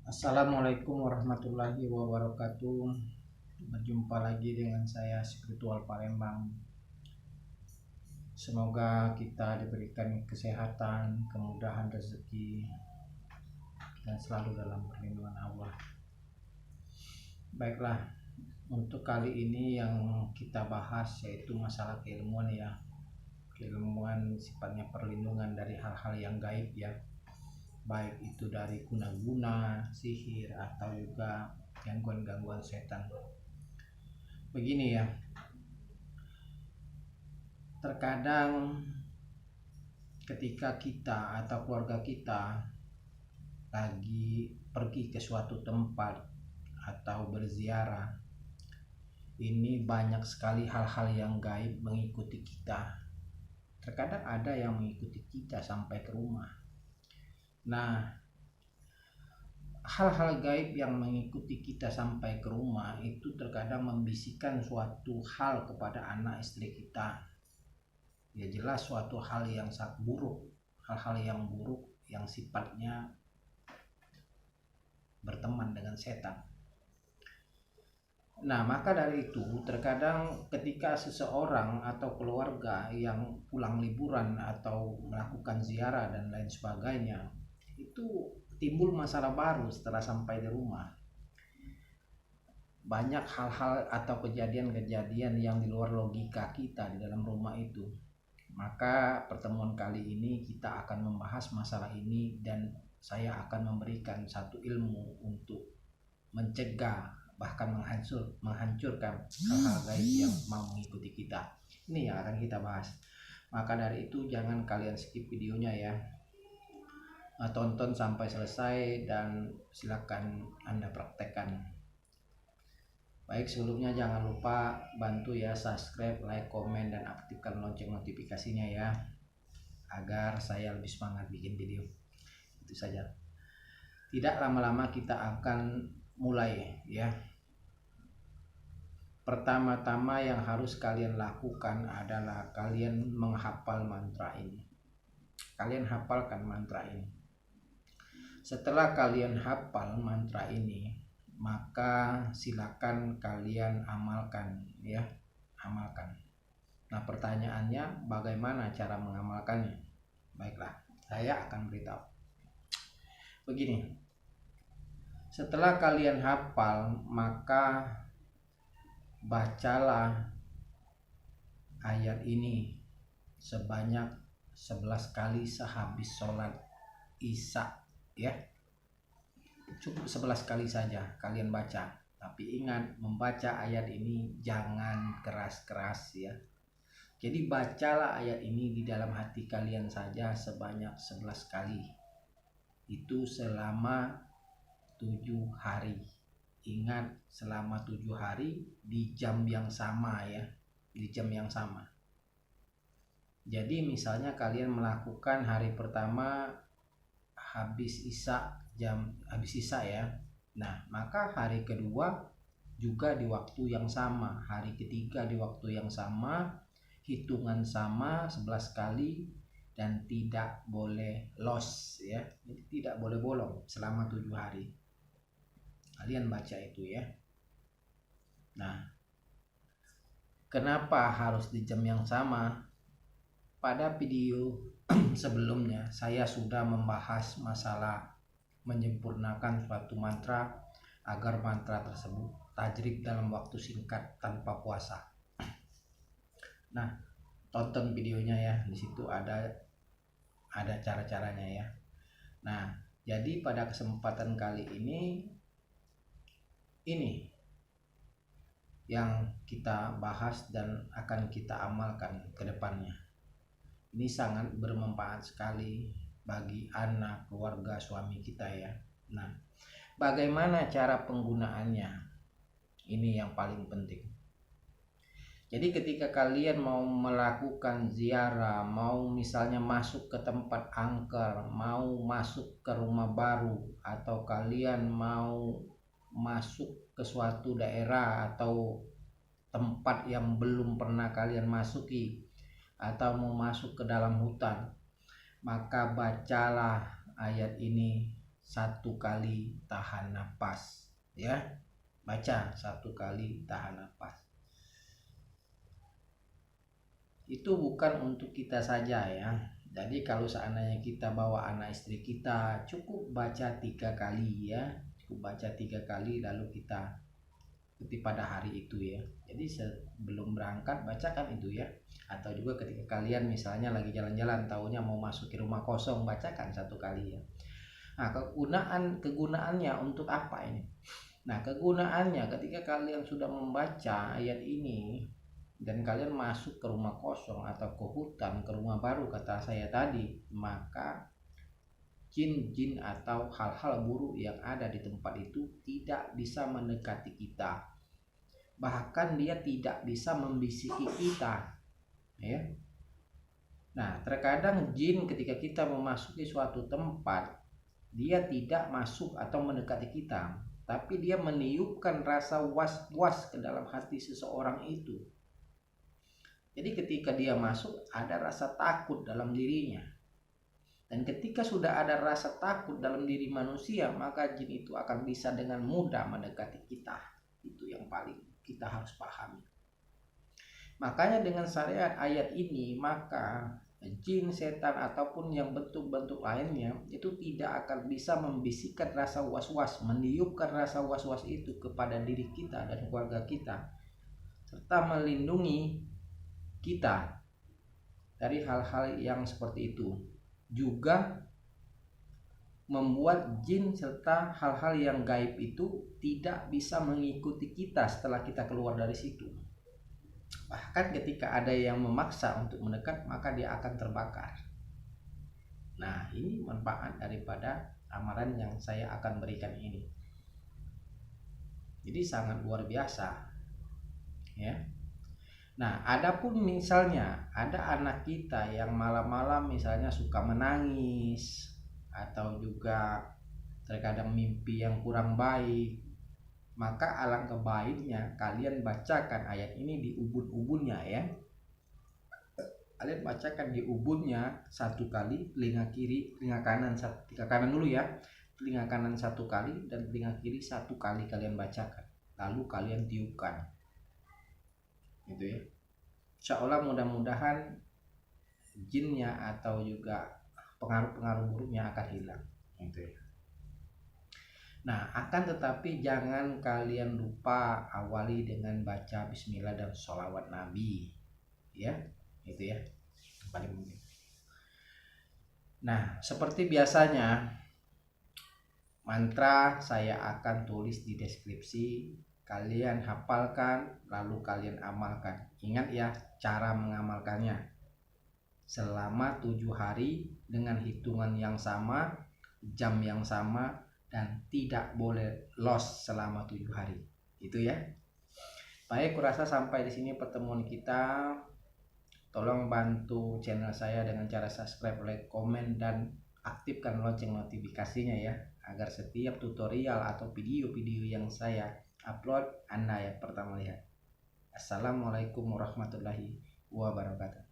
Assalamualaikum warahmatullahi wabarakatuh. Berjumpa lagi dengan saya Spiritual Palembang. Semoga kita diberikan kesehatan, kemudahan rezeki, dan selalu dalam perlindungan Allah. Baiklah, untuk kali ini yang kita bahas yaitu masalah keilmuan ya. Keilmuan sifatnya perlindungan dari hal-hal yang gaib ya, baik itu dari guna-guna, sihir, atau juga gangguan-gangguan setan. Begini ya, terkadang ketika kita atau keluarga kita lagi pergi ke suatu tempat atau berziarah, ini banyak sekali hal-hal yang gaib mengikuti kita. Terkadang ada yang mengikuti kita sampai ke rumah. Nah, hal-hal gaib yang mengikuti kita sampai ke rumah itu terkadang membisikkan suatu hal kepada anak istri kita. Ya jelas suatu hal yang sangat buruk, hal-hal yang buruk yang sifatnya berteman dengan setan. Nah, maka dari itu terkadang ketika seseorang atau keluarga yang pulang liburan atau melakukan ziarah dan lain sebagainya, itu timbul masalah baru setelah sampai di rumah. Banyak hal-hal atau kejadian-kejadian yang di luar logika kita di dalam rumah itu. Maka pertemuan kali ini kita akan membahas masalah ini dan saya akan memberikan satu ilmu untuk mencegah bahkan menghancurkan hal-hal gaib yang mau mengikuti kita. Ini yang akan kita bahas. Maka dari itu jangan kalian skip videonya ya. Tonton sampai selesai dan silakan Anda praktekkan. Baik, sebelumnya jangan lupa bantu ya subscribe, like, komen, dan aktifkan lonceng notifikasinya ya, agar saya lebih semangat bikin video. Itu saja. Tidak lama-lama kita akan mulai ya. Pertama-tama yang harus kalian lakukan adalah kalian menghafal mantra ini. Kalian hafalkan mantra ini. Setelah kalian hafal mantra ini, maka silakan kalian amalkan ya, amalkan. Nah, pertanyaannya bagaimana cara mengamalkannya? Baiklah, saya akan beritahu. Begini, setelah kalian hafal, maka bacalah ayat ini sebanyak 11 kali sehabis sholat isya ya. Cukup 11 kali saja kalian baca. Tapi ingat, membaca ayat ini jangan keras-keras ya. Jadi bacalah ayat ini di dalam hati kalian saja sebanyak 11 kali. Itu selama 7 hari. Ingat, selama 7 hari di jam yang sama ya. Di jam yang sama. Jadi misalnya kalian melakukan hari pertama habis isya ya. Nah, maka hari kedua juga di waktu yang sama, hari ketiga di waktu yang sama, hitungan sama 11 kali, dan tidak boleh loss ya. Jadi tidak boleh bolong selama 7 hari. Kalian baca itu ya. Nah, kenapa harus di jam yang sama? Pada video sebelumnya saya sudah membahas masalah menyempurnakan suatu mantra agar mantra tersebut tajrid dalam waktu singkat tanpa puasa. Nah, tonton videonya ya, di situ ada cara-caranya ya. Nah, jadi pada kesempatan kali ini yang kita bahas dan akan kita amalkan ke depannya. Ini sangat bermanfaat sekali bagi anak, keluarga, suami kita ya. Nah, bagaimana cara penggunaannya? Ini yang paling penting. Jadi ketika kalian mau melakukan ziarah, mau misalnya masuk ke tempat angker, mau masuk ke rumah baru, atau kalian mau masuk ke suatu daerah atau tempat yang belum pernah kalian masuki, atau mau masuk ke dalam hutan, maka bacalah ayat ini 1 kali tahan napas ya. Baca 1 kali tahan napas. Itu bukan untuk kita saja ya. Jadi kalau seandainya kita bawa anak istri kita, cukup baca 3 kali ya. Cukup baca 3 kali lalu kita ikuti pada hari itu ya. Jadi sebelum berangkat bacakan itu ya. Atau juga ketika kalian misalnya lagi jalan-jalan, taunya mau masuk ke rumah kosong, bacakan 1 kali ya. Nah, kegunaannya untuk apa ini? Nah, kegunaannya ketika kalian sudah membaca ayat ini dan kalian masuk ke rumah kosong atau ke hutan, ke rumah baru kata saya tadi, maka jin-jin atau hal-hal buruk yang ada di tempat itu tidak bisa mendekati kita. Bahkan dia tidak bisa membisiki kita. Ya. Nah, terkadang jin ketika kita memasuki suatu tempat, dia tidak masuk atau mendekati kita, tapi dia meniupkan rasa was-was ke dalam hati seseorang itu. Jadi ketika dia masuk, ada rasa takut dalam dirinya. Dan ketika sudah ada rasa takut dalam diri manusia, maka jin itu akan bisa dengan mudah mendekati kita. Itu yang paling kita harus pahami. Makanya dengan syariat ayat ini, maka jin, setan ataupun yang bentuk-bentuk lainnya itu tidak akan bisa membisikkan rasa was-was, meniupkan rasa was-was itu kepada diri kita dan keluarga kita, serta melindungi kita dari hal-hal yang seperti itu. Juga membuat jin serta hal-hal yang gaib itu tidak bisa mengikuti kita setelah kita keluar dari situ. Bahkan ketika ada yang memaksa untuk mendekat, maka dia akan terbakar. Nah, ini manfaat daripada amalan yang saya akan berikan ini. Jadi sangat luar biasa ya. Nah, adapun misalnya ada anak kita yang malam-malam misalnya suka menangis atau juga terkadang mimpi yang kurang baik, maka alangkah baiknya kalian bacakan ayat ini di ubun-ubunnya ya. Kalian bacakan di ubunnya 1 kali, telinga kiri, telinga kanan dulu ya. Telinga kanan 1 kali dan telinga kiri 1 kali kalian bacakan. Lalu kalian tiupkan. Gitu ya. Insya Allah mudah-mudahan jinnya atau juga pengaruh-pengaruh buruknya akan hilang. Gitu ya. Nah, akan tetapi jangan kalian lupa awali dengan baca bismillah dan sholawat nabi ya, itu ya paling penting. Nah, seperti biasanya mantra saya akan tulis di deskripsi, kalian hafalkan lalu kalian amalkan. Ingat ya cara mengamalkannya, selama 7 hari dengan hitungan yang sama, jam yang sama, dan tidak boleh loss selama 7 hari. Itu ya. Baik, kurasa sampai di sini pertemuan kita. Tolong bantu channel saya dengan cara subscribe, like, komen, dan aktifkan lonceng notifikasinya ya, agar setiap tutorial atau video-video yang saya upload Anda yang pertama lihat. Assalamualaikum warahmatullahi wabarakatuh.